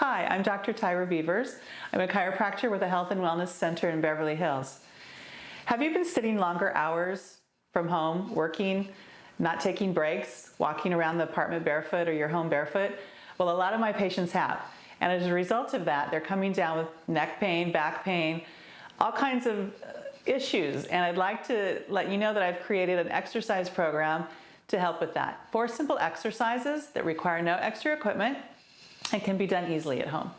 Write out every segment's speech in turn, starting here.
Hi, I'm Dr. Tyra Beavers. I'm a chiropractor with a health and wellness center in Beverly Hills. Have you been sitting longer hours from home, working, not taking breaks, walking around the apartment barefoot or your home barefoot? Well, a lot of my patients have. And as a result of that, they're coming down with neck pain, back pain, all kinds of issues. And I'd like to let you know that I've created an exercise program to help with that. 4 simple exercises that require no extra equipment and can be done easily at home.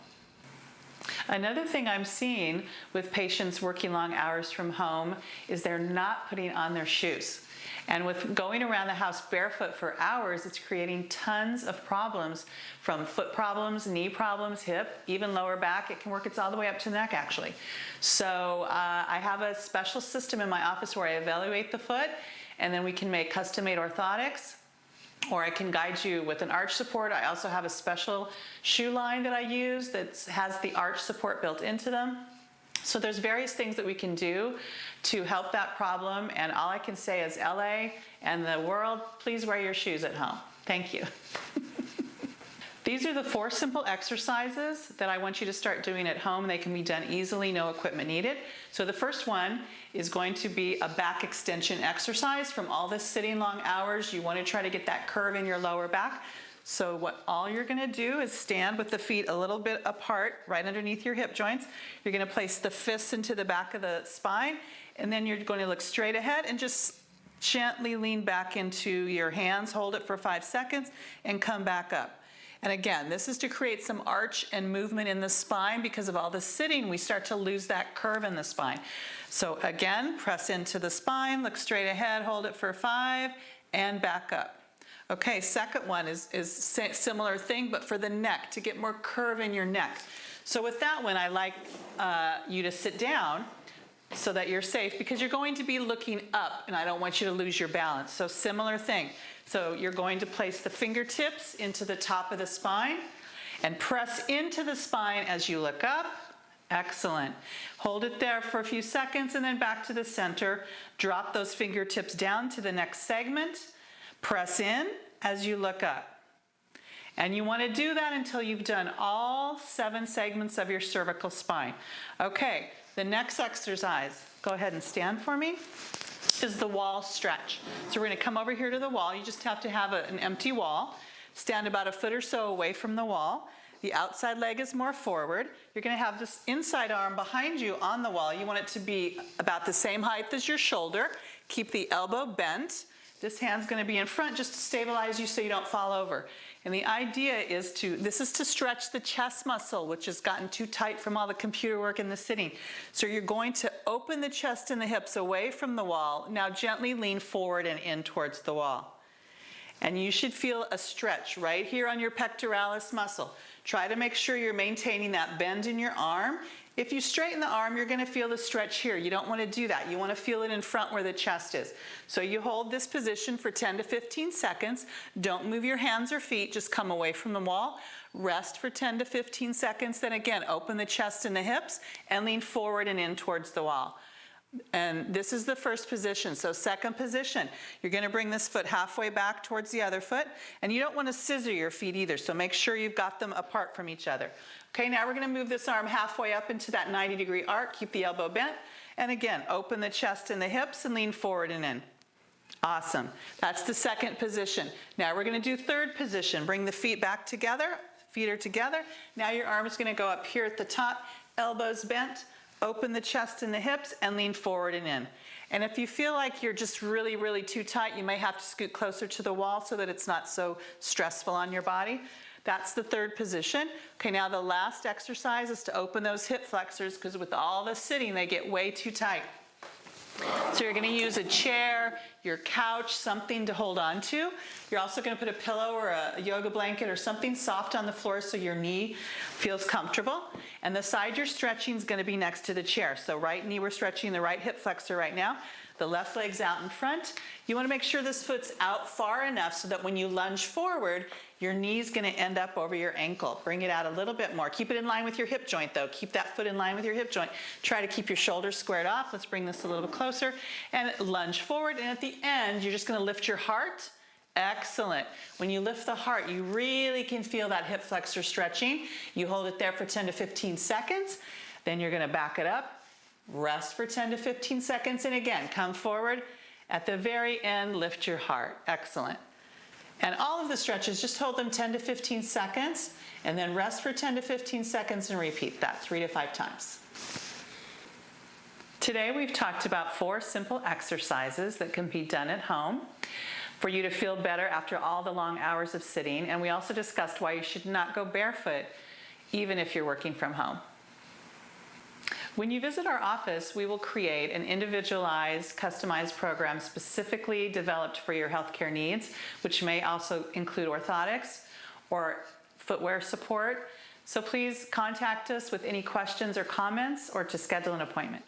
Another thing I'm seeing with patients working long hours from home is they're not putting on their shoes. And with going around the house barefoot for hours, it's creating tons of problems, from foot problems, knee problems, hip, even lower back. It can work it's all the way up to the neck, actually. So I have a special system in my office where I evaluate the foot, and then we can make custom-made orthotics, or I can guide you with an arch support. I also have a special shoe line that I use that has the arch support built into them. So there's various things that we can do to help that problem, and all I can say is LA and the world, please wear your shoes at home. Thank you. These are the 4 simple exercises that I want you to start doing at home. They can be done easily, no equipment needed. So the first one is going to be a back extension exercise. From all this sitting long hours, you want to try to get that curve in your lower back. So all you're going to do is stand with the feet a little bit apart, right underneath your hip joints. You're going to place the fists into the back of the spine, and then you're going to look straight ahead and just gently lean back into your hands. Hold it for 5 seconds and come back up. And again, this is to create some arch and movement in the spine. Because of all the sitting, we start to lose that curve in the spine. So again, press into the spine, look straight ahead, hold it for 5, and back up. Okay, second one is similar thing, but for the neck, to get more curve in your neck. So with that one, I like you to sit down so that you're safe, because you're going to be looking up, and I don't want you to lose your balance. So similar thing. So you're going to place the fingertips into the top of the spine and press into the spine as you look up. Excellent. Hold it there for a few seconds and then back to the center. Drop those fingertips down to the next segment. Press in as you look up. And you want to do that until you've done all 7 segments of your cervical spine. Okay, the next exercise, go ahead and stand for me, is the wall stretch. So we're going to come over here to the wall. You just have to have an empty wall. Stand about a foot or so away from the wall. The outside leg is more forward. You're going to have this inside arm behind you on the wall. You want it to be about the same height as your shoulder. Keep the elbow bent. This hand's going to be in front just to stabilize you so you don't fall over. And the idea is this is to stretch the chest muscle, which has gotten too tight from all the computer work and the sitting. So you're going to open the chest and the hips away from the wall. Now gently lean forward and in towards the wall. And you should feel a stretch right here on your pectoralis muscle. Try to make sure you're maintaining that bend in your arm. If you straighten the arm, you're going to feel the stretch here. You don't want to do that. You want to feel it in front where the chest is. So you hold this position for 10 to 15 seconds. Don't move your hands or feet. Just come away from the wall. Rest for 10 to 15 seconds. Then again, open the chest and the hips and lean forward and in towards the wall. And this is the first position. So second position, you're going to bring this foot halfway back towards the other foot, and you don't want to scissor your feet either, so make sure you've got them apart from each other. Okay, now we're going to move this arm halfway up into that 90-degree arc. Keep the elbow bent, and again, open the chest and the hips and lean forward and in. Awesome. That's the second position. Now we're going to do third position. Bring the feet back together. Feet are together. Now your arm is going to go up here at the top, elbows bent. Open the chest and the hips and lean forward and in. And if you feel like you're just really, really too tight, you may have to scoot closer to the wall so that it's not so stressful on your body. That's the third position. Okay, now the last exercise is to open those hip flexors, because with all the sitting, they get way too tight. So you're going to use a chair, your couch, something to hold on to. You're also going to put a pillow or a yoga blanket or something soft on the floor so your knee feels comfortable. And the side you're stretching is going to be next to the chair. So right knee, we're stretching the right hip flexor right now. The left leg's out in front. You want to make sure this foot's out far enough so that when you lunge forward, your knee's going to end up over your ankle. Bring it out a little bit more. Keep it in line with your hip joint, though. Keep that foot in line with your hip joint. Try to keep your shoulders squared off. Let's bring this a little bit closer. And lunge forward. And at the end, you're just going to lift your heart Excellent. When you lift the heart, you really can feel that hip flexor stretching. You hold it there for 10 to 15 seconds. Then you're going to back it up, rest for 10 to 15 seconds, and again, come forward. At the very end, lift your heart. Excellent. And all of the stretches, just hold them 10 to 15 seconds, and then rest for 10 to 15 seconds and repeat that 3 to 5 times. Today we've talked about 4 simple exercises that can be done at home for you to feel better after all the long hours of sitting, and we also discussed why you should not go barefoot even if you're working from home. When you visit our office, we will create an individualized, customized program specifically developed for your healthcare needs, which may also include orthotics or footwear support. So please contact us with any questions or comments or to schedule an appointment.